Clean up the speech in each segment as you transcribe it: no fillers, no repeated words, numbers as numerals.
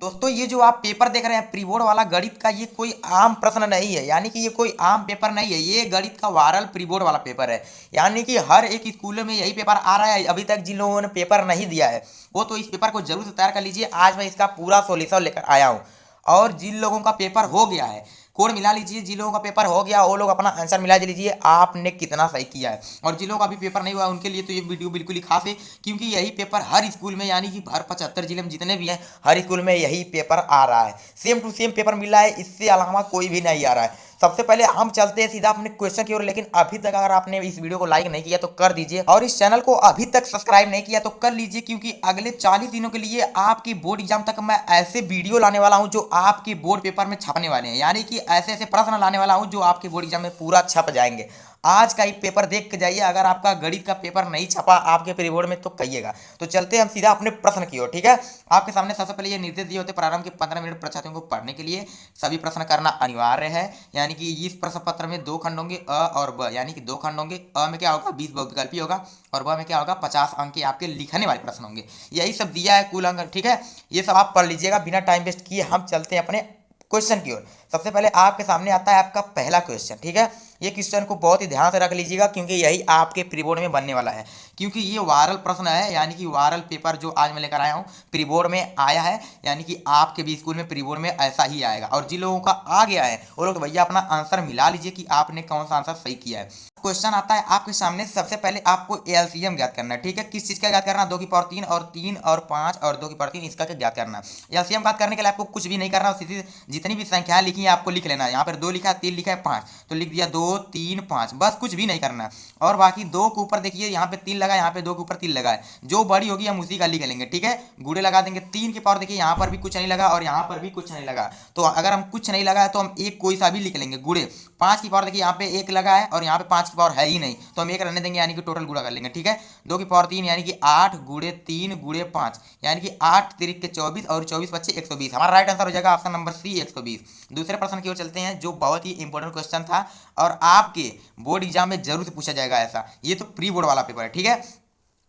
दोस्तों ये जो आप पेपर देख रहे हैं प्री बोर्ड वाला गणित का, ये कोई आम प्रश्न नहीं है, यानी कि ये कोई आम पेपर नहीं है। ये गणित का वायरल प्री बोर्ड वाला पेपर है, यानी कि हर एक स्कूल में यही पेपर आ रहा है। अभी तक जिन लोगों ने पेपर नहीं दिया है वो तो इस पेपर को जरूर से तैयार कर लीजिए। आज मैं इसका पूरा सॉल्यूशन लेकर आया हूँ। और जिन लोगों का पेपर हो गया है कोड मिला लीजिए, जिन लोगों का पेपर हो गया वो लोग अपना आंसर मिला लीजिए आपने कितना सही किया है। और जिन लोगों का अभी पेपर नहीं हुआ उनके लिए तो ये वीडियो बिल्कुल ही खास है, क्योंकि यही पेपर हर स्कूल में, यानी कि हर 75 जिले में जितने भी हैं हर स्कूल में यही पेपर आ रहा है। सेम टू सेम पेपर मिल रहा है, इससे अलावा कोई भी नहीं आ रहा है। सबसे पहले हम चलते हैं सीधा अपने क्वेश्चन की ओर, लेकिन अभी तक अगर आपने इस वीडियो को लाइक नहीं किया तो कर दीजिए, और इस चैनल को अभी तक सब्सक्राइब नहीं किया तो कर लीजिए, क्योंकि अगले 40 दिनों के लिए आपकी बोर्ड एग्जाम तक मैं ऐसे वीडियो लाने वाला हूं जो आपकी बोर्ड पेपर में छपने वाले हैं, यानी कि ऐसे ऐसे प्रश्न लाने वाला हूं जो आपके बोर्ड एग्जाम में पूरा छप जाएंगे। आज का ही पेपर देख के जाइए, अगर आपका गणित का पेपर नहीं छपा आपके प्री बोर्ड में तो कहिएगा। तो चलते हैं हम सीधा अपने प्रश्न की ओर, ठीक है। आपके सामने सबसे पहले ये निर्देश दिए होते प्रारंभ के 15 मिनट परीक्षार्थियों को पढ़ने के लिए सभी प्रश्न करना अनिवार्य है। यानी कि इस प्रश्न पत्र में दो खंड होंगे अ और ब, यानी कि दो खंड होंगे। अ में क्या होगा 20 बहुविकल्पी होगा, और ब में क्या होगा 50 अंक के आपके लिखने वाले प्रश्न होंगे। यही सब दिया है कुल अंक, ठीक है। ये सब आप पढ़ लीजिएगा बिना टाइम वेस्ट किए। हम चलते हैं अपने क्वेश्चन की ओर। सबसे पहले आपके सामने आता है आपका पहला क्वेश्चन, ठीक है। ये क्वेश्चन को बहुत ही ध्यान से रख लीजिएगा, क्योंकि यही आपके प्री बोर्ड में बनने वाला है, क्योंकि ये वायरल प्रश्न है। यानी कि वायरल पेपर जो आज मैं लेकर आया हूँ प्री बोर्ड में आया है, यानी कि आपके भी स्कूल में प्री बोर्ड में ऐसा ही आएगा। और जिन लोगों का आ गया है वो लोग तो भैया अपना आंसर मिला लीजिए कि आपने कौन सा आंसर सही किया है। क्वेश्चन आता है आपके सामने। सबसे पहले आपको एलसीएम ज्ञात करना है, ठीक है। किस चीज का ज्ञात करना है? 2 की पावर 3 और 3 और 5 और 2 की पावर 3, इसका ज्ञात करना है। एलसीएम ज्ञात करने के लिए आपको कुछ भी नहीं करना, सीधी जितनी भी संख्याएं लिखी है आपको लिख लेना है। यहाँ पर 2 लिखा है, 3 लिखा है, 5 तो लिख दिया 2 3 5, बस कुछ भी नहीं करना है। और बाकी 2 के ऊपर देखिए यहाँ पे 3 लगा है, यहाँ पे 2 के ऊपर 3 लगा है, जो बड़ी होगी हम उसी का लिख लेंगे, ठीक है। गुड़े लगा देंगे। 3 की पावर देखिए यहाँ पर भी कुछ नहीं लगा और यहाँ पर भी कुछ नहीं लगा, तो अगर हम कुछ नहीं लगा है तो हम एक कोई सा भी लिख लेंगे गुड़े। 5 की पावर देखिए यहाँ पे 1 लगा है और यहाँ पे 5 की पावर है ही नहीं, तो हम 1 रहने देंगे, यानी कि टोटल गुणा कर लेंगे, ठीक है। 2 की पावर 3 यानी कि 8 गुड़े 3 गुड़े 5, यानी कि 8 3 के 24 और 24 बच्चे 120। हमारा राइट आंसर हो जाएगा ऑप्शन नंबर सी 120। दूसरे प्रश्न की ओर चलते हैं, जो बहुत ही इंपॉर्टेंट क्वेश्चन था और आपके बोर्ड एग्जाम में जरूर से पूछा जाएगा ऐसा। ये तो प्री बोर्ड वाला पेपर है, ठीक है।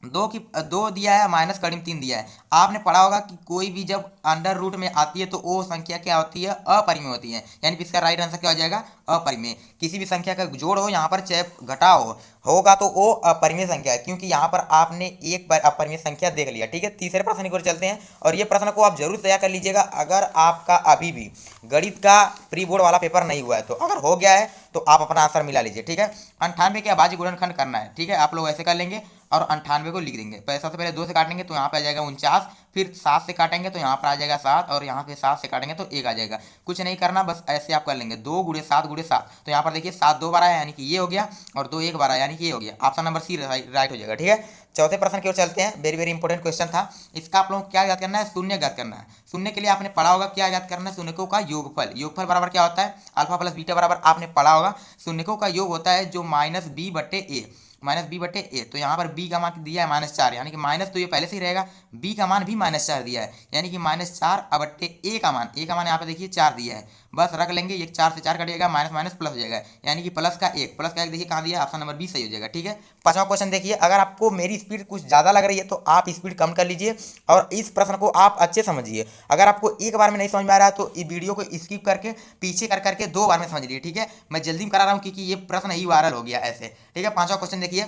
2 दिया है माइनस करीब 3 दिया है। आपने पढ़ा होगा कि कोई भी जब अंडर रूट में आती है तो वो संख्या क्या होती है? अपरिमेय होती है, यानी कि इसका राइट आंसर क्या हो जाएगा? अपरिमेय। किसी भी संख्या का जोड़ हो यहाँ पर चाहे घटाव होगा तो वो अपरिमेय संख्या है, क्योंकि यहाँ पर आपने एक अपरिमेय संख्या देख लिया, ठीक है। तीसरे प्रश्न की ओर चलते हैं, और ये प्रश्न को आप जरूर तैयार कर लीजिएगा। अगर आपका अभी भी गणित का प्री बोर्ड वाला पेपर नहीं हुआ है तो अगर हो गया है तो आप अपना आंसर मिला लीजिए, ठीक है। 98 के अभाज्य गुणनखंड करना है, ठीक है। आप लोग ऐसे कर लेंगे और 98 को लिख देंगे। सबसे पहले 2 से काटेंगे तो यहाँ पे आ जाएगा 49, फिर 7 से काटेंगे तो यहाँ पर आ जाएगा 7, और यहाँ पे 7 से काटेंगे तो 1 आ जाएगा। कुछ नहीं करना, बस ऐसे आप कर लेंगे। 2 गुड़े 7 गुड़े 7, तो यहाँ पर देखिए 7 2 बार आया यानी कि ये हो गया, और 2 1 बार आया यानी कि ये हो गया। ऑप्शन नंबर सी राइट हो जाएगा, ठीक है। चौथे प्रश्न की ओर चलते हैं। वेरी वेरी इंपॉर्टेंट क्वेश्चन था। इसका आप लोगों को क्या याद करना है? शून्य याद करना है। शून्य के लिए आपने पढ़ा होगा क्या याद करना है? शून्यकों का योगफल। योगफल बराबर क्या होता है? अल्फा प्लस बीटा बराबर आपने पढ़ा होगा। शून्यकों का योग होता है जो माइनस बी बटे ए, माइनस बी बटे ए। तो यहाँ पर बी का मान दिया है -4, यानी कि माइनस तो ये पहले से ही रहेगा। बी का मान भी -4 दिया है, यानी कि -4 बटे ए का मान, ए का मान यहाँ पे देखिए 4 दिया है, बस रख लेंगे। ये 4 से 4 कटेगा, माइनस माइनस प्लस हो जाएगा, यानी कि प्लस का 1, प्लस का 1 देखिए कहाँ दिया है? ऑप्शन नंबर बी सही हो जाएगा, ठीक है। पांचवा क्वेश्चन देखिए। अगर आपको मेरी स्पीड कुछ ज़्यादा लग रही है तो आप स्पीड कम कर लीजिए और इस प्रश्न को आप अच्छे समझिए। अगर आपको एक बार में नहीं समझ में आ रहा है तो इस वीडियो को स्किप करके पीछे कर करके 2 बार में समझ लीजिए, ठीक है। मैं जल्दी में करा रहा हूँ क्योंकि ये प्रश्न ही वायरल हो गया ऐसे, ठीक है। पांचवा क्वेश्चन देखिए।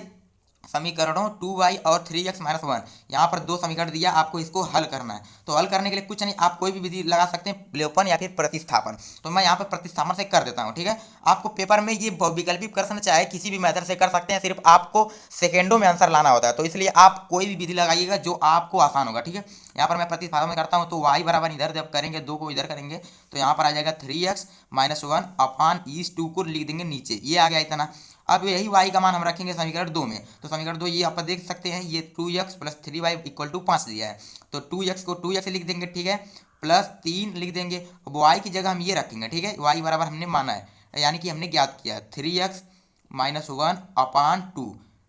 समीकरणों 2y और 3x - 1, यहाँ पर 2 समीकरण दिया, आपको इसको हल करना है। तो हल करने के लिए कुछ नहीं, आप कोई भी विधि लगा सकते हैं, विलोपन या फिर प्रतिस्थापन। तो मैं यहाँ पर प्रतिस्थापन से कर देता हूँ, ठीक है। आपको पेपर में ये विकल्पित प्रश्न चाहे किसी भी मेथड से कर सकते हैं, सिर्फ आपको सेकेंडों में आंसर लाना होता है, तो इसलिए आप कोई भी विधि लगाइएगा जो आपको आसान होगा, ठीक है। यहाँ पर मैं प्रतिस्थापन में करता हूँ, तो y बराबर इधर जब करेंगे 2 को इधर करेंगे तो यहाँ पर आ जाएगा 3x - 1 अपान इस 2 को लिख देंगे नीचे, ये आ गया इतना। अब यही y का मान हम रखेंगे समीकरण 2 में, तो समीकरण 2 ये आप देख सकते हैं, ये 2x + 3y = 5 दिया है, तो 2x को 2x लिख देंगे, ठीक है, प्लस 3 लिख देंगे। अब y की जगह हम ये रखेंगे, ठीक है। y बराबर हमने माना है, यानी कि हमने ज्ञात किया 3x - 1 अपान 2।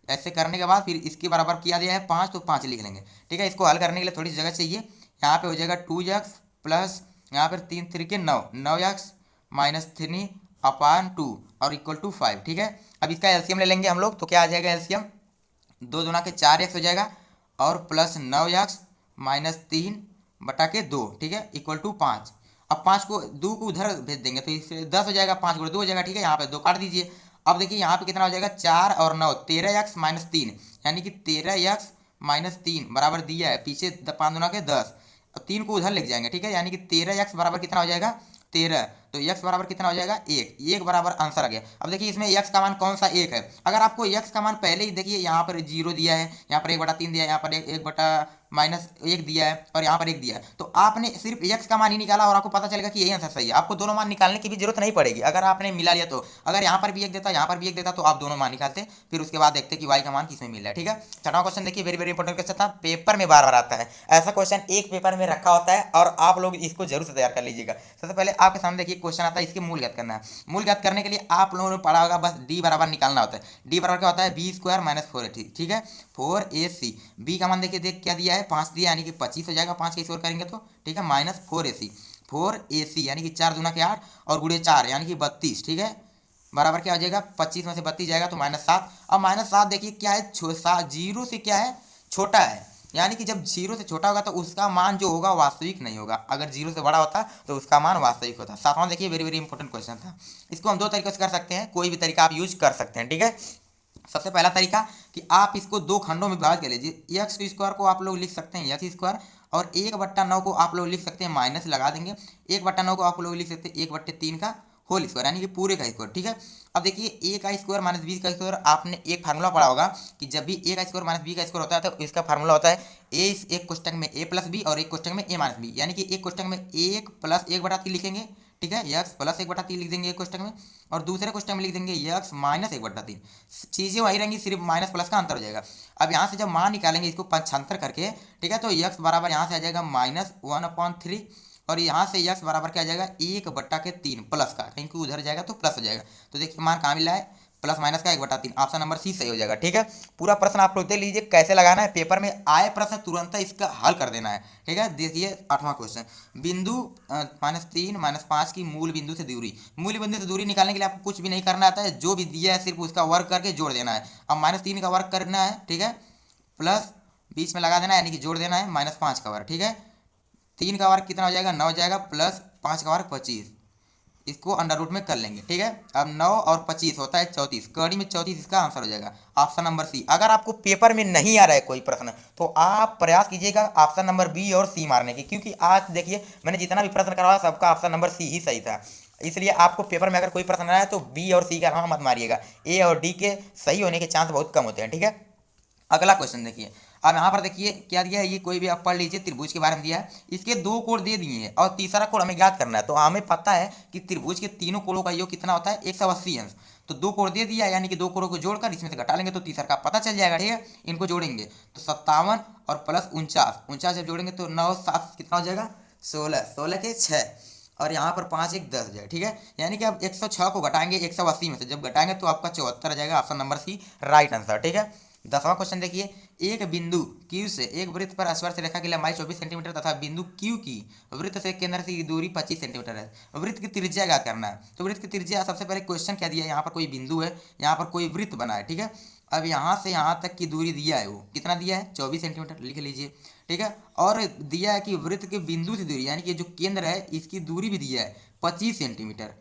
ऐसे करने के बाद फिर इसके बराबर किया गया है 5, तो 5 लिख लेंगे, ठीक है। इसको हल करने के लिए थोड़ी सी जगह चाहिए। यहाँ पे हो जाएगा 2x प्लस यहाँ पर 3 3 के 9, 9x - 3 अपान 2 और =5, ठीक है। अब इसका एलसीएम ले लेंगे हम लोग, तो क्या आ जाएगा एलसीएम? 2 दूना के 4x हो जाएगा और प्लस 9x - 3 बटा के 2, ठीक है, इक्वल टू 5। अब 5 को 2 को उधर भेज देंगे तो इससे 10 हो जाएगा, 5 गुणा 2 हो जाएगा, ठीक है, यहाँ पे 2 काट दीजिए। अब देखिए यहाँ पे कितना हो जाएगा, 4 और 9 13x माइनस 3, यानी कि 13x माइनस 3 बराबर दिया है, पीछे 5 दूना के 10, अब 3 को उधर लेके जाएंगे, ठीक है, यानी कि 13x बराबर कितना हो जाएगा 13, तो x बराबर कितना हो जाएगा 1, 1 बराबर आंसर आ गया। अब देखिए इसमें x का मान कौन सा 1 है, अगर आपको x का मान पहले ही देखिए यहाँ पर 0 दिया है, यहाँ पर 1/3 दिया है, यहाँ पर 1/-1 दिया है और यहाँ पर 1 दिया है, तो आपने सिर्फ x का मान ही निकाला और आपको पता चलेगा कि यही आंसर सही है, आपको दोनों मान निकालने की भी जरूरत नहीं पड़ेगी अगर आपने मिला लिया तो। अगर यहाँ पर भी 1 देता, यहाँ पर भी 1 देता, तो आप दोनों मान निकालते, फिर उसके बाद देखते कि y का मान किसमें मिल रहा है, ठीक है। छठवां क्वेश्चन देखिए, वेरी वेरी इंपॉर्टेंट क्वेश्चन था, पेपर में बार बार आता है, ऐसा क्वेश्चन एक पेपर में रखा होता है और आप लोग इसको जरूर से तैयार कर लीजिएगा। सबसे पहले आपके सामने देखिए क्वेश्चन आता है, इसके मूल ज्ञात करना है। मूल ज्ञात करने के लिए आप लोगों ने पढ़ा होगा, बस d बराबर निकालना होता है। d बराबर क्या होता है, b स्क्वायर माइनस 4ac, ठीक है, 4ac। b का मान देखिए, देख क्या दिया है, 5 दिया, यानी कि 25 हो जाएगा, 5 का स्क्वायर करेंगे तो, ठीक है, माइनस 4ac यानी कि 4 दूना के 8 और गुणे 4 यानी कि 32, ठीक है, बराबर क्या हो जाएगा, 25 में से 32 जाएगा तो -7। अब -7 देखिए क्या है, 0 से क्या है, छोटा है, यानी कि जब 0 से छोटा होगा तो उसका मान जो होगा वास्तविक नहीं होगा, अगर 0 से बड़ा होता तो उसका मान वास्तविक होता। सातवां देखिए, वेरी वेरी इंपॉर्टेंट क्वेश्चन था, इसको हम 2 तरीके से कर सकते हैं, कोई भी तरीका आप यूज कर सकते हैं, ठीक है। सबसे पहला तरीका कि आप इसको 2 खंडों में विभाजित कर लीजिए, एक्स स्क्वायर को आप लोग लिख सकते हैं एक्स स्क्वायर और 1/9 को आप लोग लिख सकते हैं, माइनस लगा देंगे, 1/9 को आप लोग लिख सकते हैं 1/3 का होल स्क्वायर, यानी कि पूरे का स्क्वायर, ठीक है। अब देखिए a का स्क्वायर माइनस b का स्क्वायर, आपने एक फार्मूला पढ़ा होगा कि जब भी a का स्क्वायर माइनस b का स्क्वायर होता है तो इसका फार्मूला होता है एक कोष्टक में a प्लस b और एक कोष्टक में a माइनस b, यानी कि एक कोष्टक में 1 प्लस 1/3 लिखेंगे, ठीक है, x प्लस 1/3 लिख देंगे एक कोष्टक में, और दूसरे कोष्टक में लिख देंगे x माइनस 1/3, चीज़ें वही रहेंगी, सिर्फ माइनस प्लस का अंतर हो जाएगा। अब यहाँ से जब मान निकालेंगे इसको पक्षांतर करके, ठीक है, तो x बराबर यहाँ से आ जाएगा -1/3 और यहाँ से x बराबर क्या आ जाएगा 1/3 प्लस का, कहीं को उधर जाएगा तो प्लस हो जाएगा, तो देखिए मान कहाँ मिला है, प्लस माइनस का 1/3, ऑप्शन नंबर सी सही हो जाएगा, ठीक है। पूरा प्रश्न आप लोग देख लीजिए कैसे लगाना है, पेपर में आए प्रश्न तुरंत इसका हल कर देना है, ठीक है। देखिए 8वां क्वेश्चन, बिंदु -3 -5 की मूल बिंदु से दूरी, मूल बिंदु से दूरी निकालने के लिए आपको कुछ भी नहीं करना आता है, जो भी दिया है सिर्फ उसका वर्ग करके जोड़ देना है। अब -3 का वर्ग करना है, ठीक है, प्लस बीच में लगा देना है, यानी कि जोड़ देना है -5 का वर्ग, ठीक है, 3 का वर्ग कितना हो जाएगा 9 हो जाएगा, प्लस 5 का वर्ग 25, इसको अंडर रूट में कर लेंगे, ठीक है। अब 9 और 25 होता है 34, कड़ी में 34 इसका आंसर हो जाएगा, ऑप्शन नंबर सी। अगर आपको पेपर में नहीं आ रहा है कोई प्रश्न तो आप प्रयास कीजिएगा ऑप्शन नंबर बी और सी मारने की, क्योंकि आज देखिए मैंने जितना भी प्रश्न करवाया सबका ऑप्शन नंबर सी ही सही था, इसलिए आपको पेपर में अगर कोई प्रश्न आया है तो बी और सी का नाम मत मारिएगा, ए और डी के सही होने के चांस बहुत कम होते हैं, ठीक है। अगला क्वेश्चन देखिए, अब यहाँ पर देखिए क्या दिया है, ये कोई भी आप पढ़ लीजिए, त्रिभुज के बारे में दिया है, इसके 2 कोण दे दिए हैं और तीसरा कोण हमें ज्ञात करना है। तो हमें पता है कि त्रिभुज के तीनों कोणों का योग कितना होता है 180 अंश, तो 2 कोण दे दिया है, यानी कि 2 कोणों को जोड़कर इसमें से घटा लेंगे तो तीसरा का पता चल जाएगा, ठीक है। इनको जोड़ेंगे तो 57 और प्लस 49 जब जोड़ेंगे तो 9 7 कितना हो जाएगा 16, 16 के 6 और यहाँ पर 5 1 10 जाए, ठीक है, यानी कि अब 106 को घटाएंगे 180 में से, जब घटाएंगे तो आपका 74 आ जाएगा, option number C right answer, ठीक है। 10वां क्वेश्चन देखिए, एक बिंदु Q से एक वृत्त पर स्पर्श रेखा की लंबाई 24 सेंटीमीटर तथा बिंदु Q की वृत्त से केंद्र की दूरी 25 सेंटीमीटर है, वृत्त की त्रिज्या क्या करना है। तो वृत्त की त्रिज्या, सबसे पहले क्वेश्चन क्या दिया है, यहाँ पर कोई बिंदु है, यहाँ पर कोई वृत्त बना है, ठीक है। अब यहाँ से यहाँ तक की दूरी दिया है, वो कितना दिया है 24 सेंटीमीटर, लिख लीजिए, ठीक है। और दिया है कि वृत्त के बिंदु से दूरी, यानी कि जो केंद्र है इसकी दूरी भी दिया है 25 सेंटीमीटर,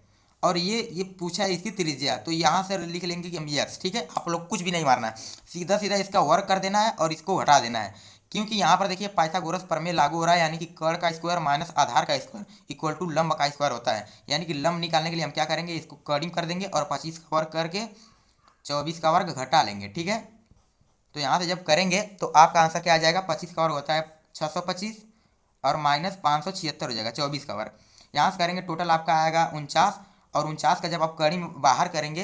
और ये पूछा है इसकी त्रिज्या, तो यहाँ से लिख लेंगे कि हम यस, ठीक है। आप लोग कुछ भी नहीं मारना है, सीधा सीधा इसका वर्ग कर देना है और इसको हटा देना है, क्योंकि यहाँ पर देखिए पाइथागोरस प्रमेय लागू हो रहा है, यानी कि कर्ण का स्क्वायर माइनस आधार का स्क्वायर इक्वल टू लंब का स्क्वायर होता है, यानी कि लंब निकालने के लिए हम क्या करेंगे, इसको कड़िम कर देंगे और 25 का वर्ग करके 24 का वर्ग घटा लेंगे, ठीक है। तो यहाँ से जब करेंगे तो आपका आंसर क्या आ जाएगा, 25 का वर्ग होता है 625 और माइनस 576 हो जाएगा 24 का वर्ग, यहाँ से करेंगे टोटल आपका आएगा 49, और 49 का जब आप कड़ी में बाहर करेंगे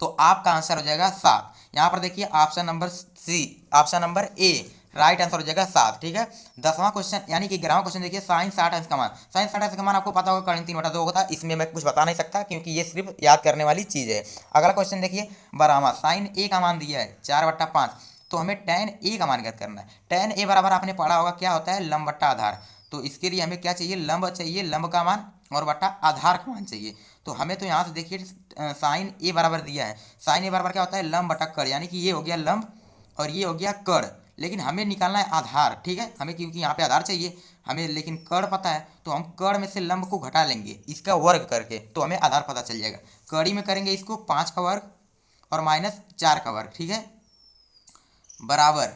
तो आपका आंसर हो जाएगा 7। यहाँ पर देखिए option number C, option number A right answer हो जाएगा 7, ठीक है। 10वां क्वेश्चन यानी कि 11वां क्वेश्चन देखिए, साइन 60 अंश का मान, साइन 60 अंश का मान आपको पता होगा कर्ण 3/2 होता है, इसमें मैं कुछ बता नहीं सकता क्योंकि ये सिर्फ याद करने वाली चीज़ है। अगला क्वेश्चन देखिए 12वां, साइन ए का मान दिया है 4/5, तो हमें tan ए का मान ज्ञात करना है। tan ए बराबर आपने पढ़ा होगा क्या होता है, लंब बट्टा आधार, तो इसके लिए हमें क्या चाहिए, लंब चाहिए, लंब का मान और बट्टा आधार का मान चाहिए। तो हमें तो यहाँ से देखिए साइन ए बराबर दिया है, साइन ए बराबर क्या होता है, लंब बटा कड़, यानी कि ये हो गया लंब और ये हो गया कड़, लेकिन हमें निकालना है आधार, ठीक है, हमें क्योंकि यहाँ पे आधार चाहिए, हमें लेकिन कर्ण पता है, तो हम कर्ण में से लंब को घटा लेंगे इसका वर्ग करके, तो हमें आधार पता चल जाएगा। कड़ी में करेंगे इसको 5 का वर्ग और माइनस 4 का वर्ग, ठीक है, बराबर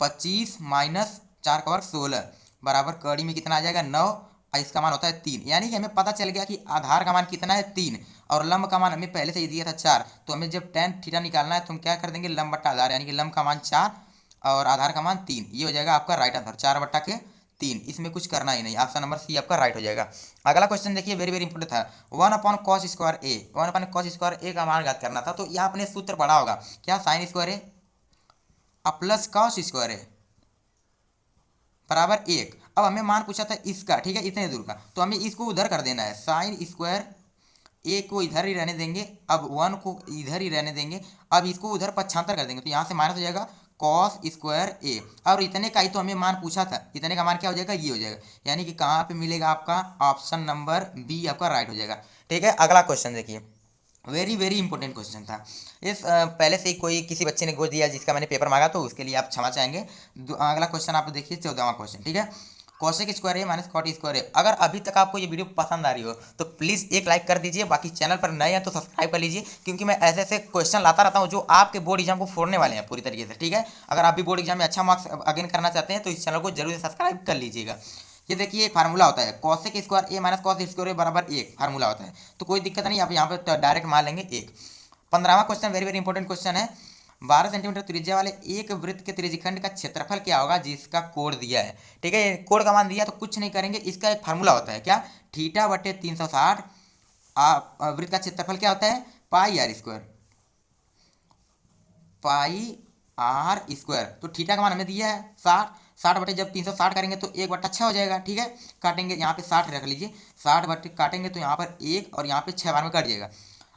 25 माइनस 4 का वर्ग 16, बराबर कड़ी में कितना आ जाएगा 9, और इसका मान होता है 3। यानी कि हमें पता चल गया कि आधार का मान कितना है 3, और लंब का मान हमें पहले से ही दिया था 4। तो हमें जब tan थीटा निकालना है तो हम क्या कर देंगे, लंब बट्टा आधार, यानी कि लंब का मान 4 और आधार का मान 3, ये हो जाएगा आपका राइट आंसर, 4 बट्टा के 3। इसमें कुछ करना ही नहीं, ऑप्शन नंबर सी आपका राइट हो जाएगा। अगला क्वेश्चन देखिए, वेरी वेरी इंपॉर्टेंट था, 1/cos² ए, 1/cos² ए का मान ज्ञात करना था। तो यहाँ आपने सूत्र पढ़ा होगा, क्या, sin स्क्वायर ए प्लस cos² ए बराबर 1। अब हमें मान पूछा था इसका, ठीक है, इतने दूर का, तो हमें इसको उधर कर देना है, साइन स्क्वायर ए को इधर ही रहने देंगे, अब 1 को इधर ही रहने देंगे, अब इसको उधर पक्षांतर कर देंगे, तो यहाँ से माइनस हो जाएगा cos² ए, और इतने का ही तो हमें मान पूछा था, इतने का मान क्या हो जाएगा, ये हो जाएगा। यानी कि कहाँ पे मिलेगा आपका, ऑप्शन नंबर बी आपका राइट हो जाएगा। ठीक है, अगला क्वेश्चन देखिए, वेरी वेरी इंपॉर्टेंट क्वेश्चन था। इस पहले से ही कोई किसी बच्चे ने गोद दिया जिसका मैंने पेपर मांगा, तो उसके लिए आप क्षमा चाहेंगे। अगला क्वेश्चन आप देखिए, 14वां क्वेश्चन, ठीक है, cos² ए माइनस cot² ए। अगर अभी तक आपको ये वीडियो पसंद आ रही हो तो प्लीज़ एक लाइक कर दीजिए, बाकी चैनल पर नए हैं तो सब्सक्राइब कर लीजिए, क्योंकि मैं ऐसे ऐसे क्वेश्चन लाता रहता हूँ जो आपके बोर्ड एग्जाम को फोड़ने वाले हैं पूरी तरीके से। ठीक है, अगर आप भी बोर्ड एग्जाम में अच्छा मार्क्स अगेन करना चाहते हैं तो इस चैनल को जरूर सब्सक्राइब कर लीजिएगा। ये देखिए एक फार्मूला होता है, cos² ए माइनस cos² ए बराबर 1 फार्मूला होता है, तो कोई दिक्कत नहीं, आप यहाँ पे डायरेक्ट मान लेंगे 1। 15वां question very very important question है, 12 सेंटीमीटर त्रिज्या वाले एक वृत्त के त्रिज्यखंड का क्षेत्रफल क्या होगा जिसका कोण दिया है। ठीक है, कोण का मान दिया तो कुछ नहीं करेंगे, इसका एक फार्मूला होता है, क्या, थीटा बटे 360, वृत्त का क्षेत्रफल क्या होता है, πr², πr²। तो थीटा का मान हमें दिया है 60, 60 बटे जब 360 करेंगे तो 1/6 हो जाएगा। ठीक है, काटेंगे यहाँ पे 60 रख लीजिए, 60 बटे काटेंगे तो यहाँ पर 1 और यहाँ पे 6 बार में कट जाएगा।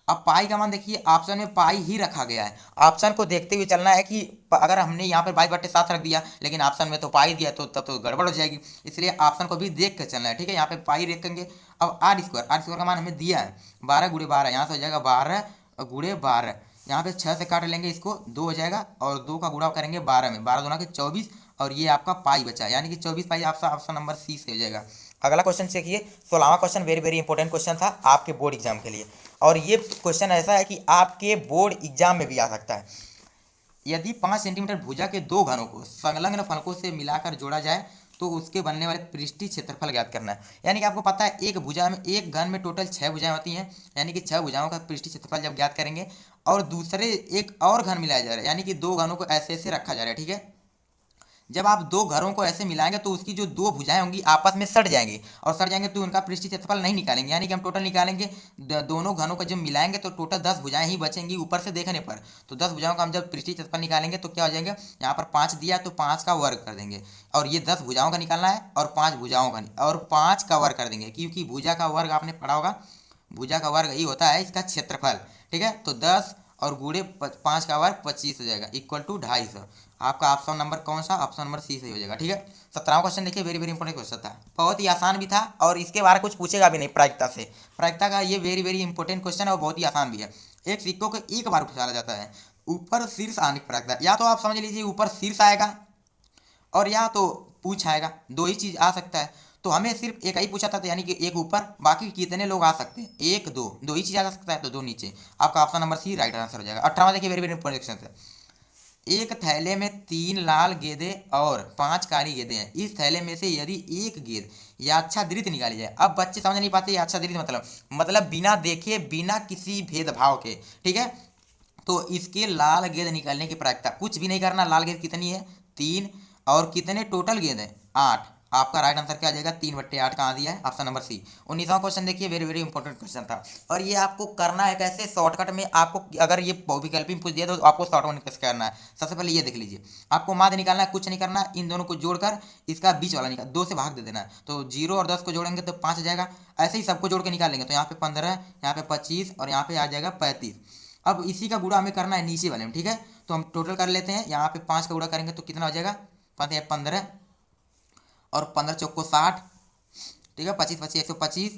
अब पाई का मान देखिए, ऑप्शन में पाई ही रखा गया है, ऑप्शन को देखते हुए चलना है कि अगर हमने यहाँ पर 22/7 रख दिया लेकिन ऑप्शन में तो पाई दिया तो तब तो गड़बड़ हो जाएगी, इसलिए ऑप्शन को भी देख कर चलना है। ठीक है, यहाँ पे पाई रखेंगे। अब r² का मान हमें दिया है 12 × 12, यहाँ से हो जाएगा 12 × 12, यहाँ पे 6 से काट लेंगे इसको, 2 हो जाएगा, और 2 का गुणा करेंगे 12 में, 12 दूना के 24, और ये आपका पाई बचा, यानी कि 24 पाई आपका ऑप्शन नंबर सी से हो जाएगा। अगला क्वेश्चन देखिए, 16वां question very very important question था आपके बोर्ड एग्जाम के लिए, और ये क्वेश्चन ऐसा है कि आपके बोर्ड एग्जाम में भी आ सकता है। यदि 5 सेंटीमीटर भुजा के दो घनों को संलग्न फलकों से मिलाकर जोड़ा जाए तो उसके बनने वाले पृष्ठीय क्षेत्रफल ज्ञात करना है। यानी कि आपको पता है एक भुजा में, एक घन में टोटल 6 भुजाएं होती हैं, यानी कि 6 भुजाओं का पृष्ठीय क्षेत्रफल जब ज्ञात करेंगे, और दूसरे एक और घन मिलाया जा रहा है, यानी कि 2 घनों को ऐसे ऐसे रखा जा रहा है। ठीक है, जब आप 2 घरों को ऐसे मिलाएंगे तो उसकी जो 2 भुजाएं होंगी आपस में सट जाएंगी, और सट जाएंगे तो उनका पृष्ठीय क्षेत्रफल नहीं निकालेंगे, यानी कि हम टोटल निकालेंगे, दोनों घरों को जब मिलाएंगे तो टोटल 10 भुजाएं ही बचेंगी ऊपर से देखने पर। तो 10 भुजाओं का हम जब पृष्ठीय क्षेत्रफल निकालेंगे तो क्या हो जाएगा, यहाँ पर 5 दिया तो 5 का वर्ग कर देंगे, और ये 10 भुजाओं का निकालना है और 5 भुजाओं का, और 5 का वर्ग कर देंगे, क्योंकि भुजा का वर्ग आपने पढ़ा होगा, भुजा का वर्ग ही होता है इसका क्षेत्रफल। ठीक है, तो 10 और गुणे 5 का वर्ग 25 हो जाएगा, इक्वल टू 250। आपका ऑप्शन नंबर कौन सा, ऑप्शन नंबर सी से हो जाएगा। ठीक है, 17वां क्वेश्चन देखिए, वेरी वेरी इंपॉर्टेंट क्वेश्चन था, बहुत ही आसान भी था, और इसके बारे में कुछ पूछेगा भी नहीं प्रायिकता से। प्रायिकता का ये वेरी वेरी इंपॉर्टेंट क्वेश्चन है और बहुत ही आसान भी है। एक सिक्कों को एक बार उछाला जाता है, ऊपर शीर्ष आने की प्रायिकता, या तो आप समझ लीजिए ऊपर शीर्ष आएगा और या तो पूछ आएगा, 2 ही चीज़ आ सकता है। तो हमें सिर्फ एक ही पूछा था, तो यानी कि एक ऊपर, बाकी कितने लोग आ सकते हैं, 1 2, 2 ही चीज़ आ सकता है, तो 2 नीचे। आपका option number C right answer हो जाएगा। 18वां देखिए, वेरी वेरी इंपॉर्टेंट क्वेश्चन है, एक थैले में 3 लाल गेंदे और 5 काली गेंदे हैं, इस थैले में से यदि एक गेंद याच्छादृत निकाली जाए। अब बच्चे समझ नहीं पाते याच्छादृत मतलब बिना देखे, बिना किसी भेदभाव के। ठीक है, तो इसके लाल गेंद निकालने की प्रायिकता, कुछ भी नहीं करना, लाल गेंद कितनी है 3, और कितने टोटल गेंद है 8। आपका राइट आंसर क्या आ जाएगा, 3/8 कहाँ दिया है, ऑप्शन नंबर सी। 19वां क्वेश्चन देखिए, वेरी वेरी इंपॉर्टेंट क्वेश्चन था, और ये आपको करना है कैसे, शॉर्टकट में। आपको अगर ये बहुविकल्पी में पूछ दिया तो आपको शॉर्टकट में कैसे करना है। सबसे पहले ये देख लीजिए, आपको माध्य निकालना है, कुछ नहीं करना, इन दोनों को जोड़कर इसका बीच वाला निकाल 2 से भाग दे देना है, तो 0 और 10 को जोड़ेंगे तो 5 आ जाएगा। ऐसे ही सबको जोड़ के निकालेंगे तो यहाँ पे 15, यहाँ पे 25 और यहाँ पे आ जाएगा 35। अब इसी का गुणा हमें करना है नीचे वाले में। ठीक है, तो हम टोटल कर लेते हैं, यहाँ पे 5 का गुणा करेंगे तो कितना हो जाएगा, 15 और 15 चौको 60। ठीक है, 25 25 125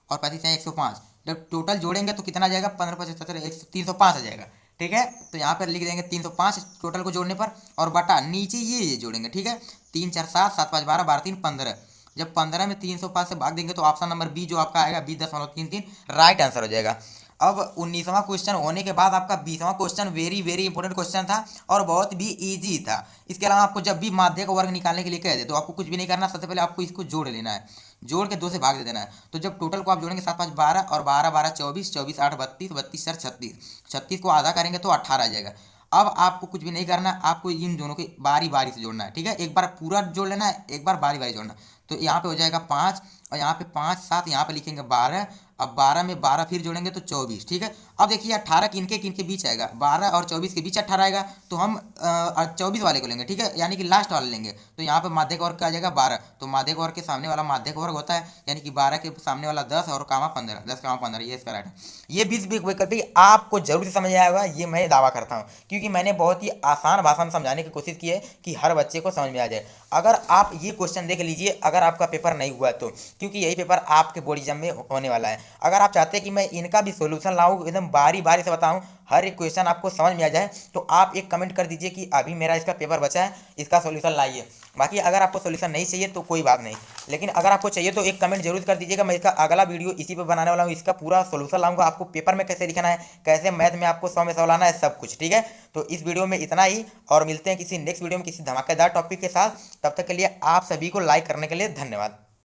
और 35 है 105। जब टोटल जोड़ेंगे तो कितना आ जाएगा, 15 25 17 305 आ जाएगा। ठीक है, तो यहाँ पर लिख देंगे 305 टोटल को जोड़ने पर, और बटा नीचे ये जोड़ेंगे। ठीक है, 3 4 7 7 5 12 12 3 15, जब 15 में 305 से भाग देंगे तो ऑप्शन नंबर बी जो आपका आएगा 20.33 राइट आंसर हो जाएगा। अब 19वां क्वेश्चन होने के बाद आपका 20वां question very very important question था और बहुत भी इजी था। इसके अलावा आपको जब भी माध्यक वर्ग निकालने के लिए कह दे तो आपको कुछ भी नहीं करना, सबसे पहले आपको इसको जोड़ लेना है, जोड़ के 2 से भाग दे देना है। तो जब टोटल को आप जोड़ेंगे 7 5 12 और 12 12 24, 24 8 32, 32 4 36, 36 को आधा करेंगे तो 18 आ जाएगा। अब आपको कुछ भी नहीं करना, आपको इन दोनों के बारी बारी से जोड़ना है, ठीक है। एक बार पूरा जोड़ लेना है, एक बार बारी बारी जोड़ना। तो यहाँ पे हो जाएगा 5 और यहाँ पे 5 7, यहाँ पे लिखेंगे 12। अब 12 में 12 फिर जोड़ेंगे तो 24, ठीक है। अब देखिए 18 किनके बीच आएगा, 12 और 24 के बीच 18 आएगा, तो हम 24 वाले को लेंगे, ठीक है, यानी कि लास्ट वाले लेंगे। तो यहाँ पे माध्यक वर्ग का आ जाएगा 12, तो माध्यक वर्ग के सामने वाला माध्यक वर्ग होता है, यानी कि 12 के सामने वाला 10 और कामा 15, 10 कामा 15, ये इसका राइट है। ये 20 वैकल्पिक आपको जरूर समझ आएगा, ये मैं दावा करता हूँ, क्योंकि मैंने बहुत ही आसान भाषा में समझाने की कोशिश की है कि हर बच्चे को समझ में आ जाए। अगर आप ये क्वेश्चन देख लीजिए, अगर आपका पेपर नहीं हुआ तो, क्योंकि यही पेपर आपके बोर्ड एग्जाम में होने वाला है। अगर आप चाहते हैं कि मैं इनका भी सोल्यूशन लाऊं, एकदम बारी बारी से बताऊं, हर एक क्वेश्चन आपको समझ में आ जाए, तो आप एक कमेंट कर दीजिए कि अभी मेरा इसका पेपर बचा है, इसका सोल्यूशन लाइए। बाकी अगर आपको सोल्यूशन नहीं चाहिए तो कोई बात नहीं, लेकिन अगर आपको चाहिए तो एक कमेंट जरूर कर दीजिएगा। मैं इसका अगला वीडियो इसी पे बनाने वाला हूँ, इसका पूरा सोल्यूशन लाऊंगा, आपको पेपर में कैसे लिखना है, कैसे मैथ में आपको 100 में 100 लाना है, सब कुछ, ठीक है। तो इस वीडियो में इतना ही, और मिलते हैं किसी नेक्स्ट वीडियो में किसी धमाकेदार टॉपिक के साथ। तब तक के लिए आप सभी को लाइक करने के लिए धन्यवाद।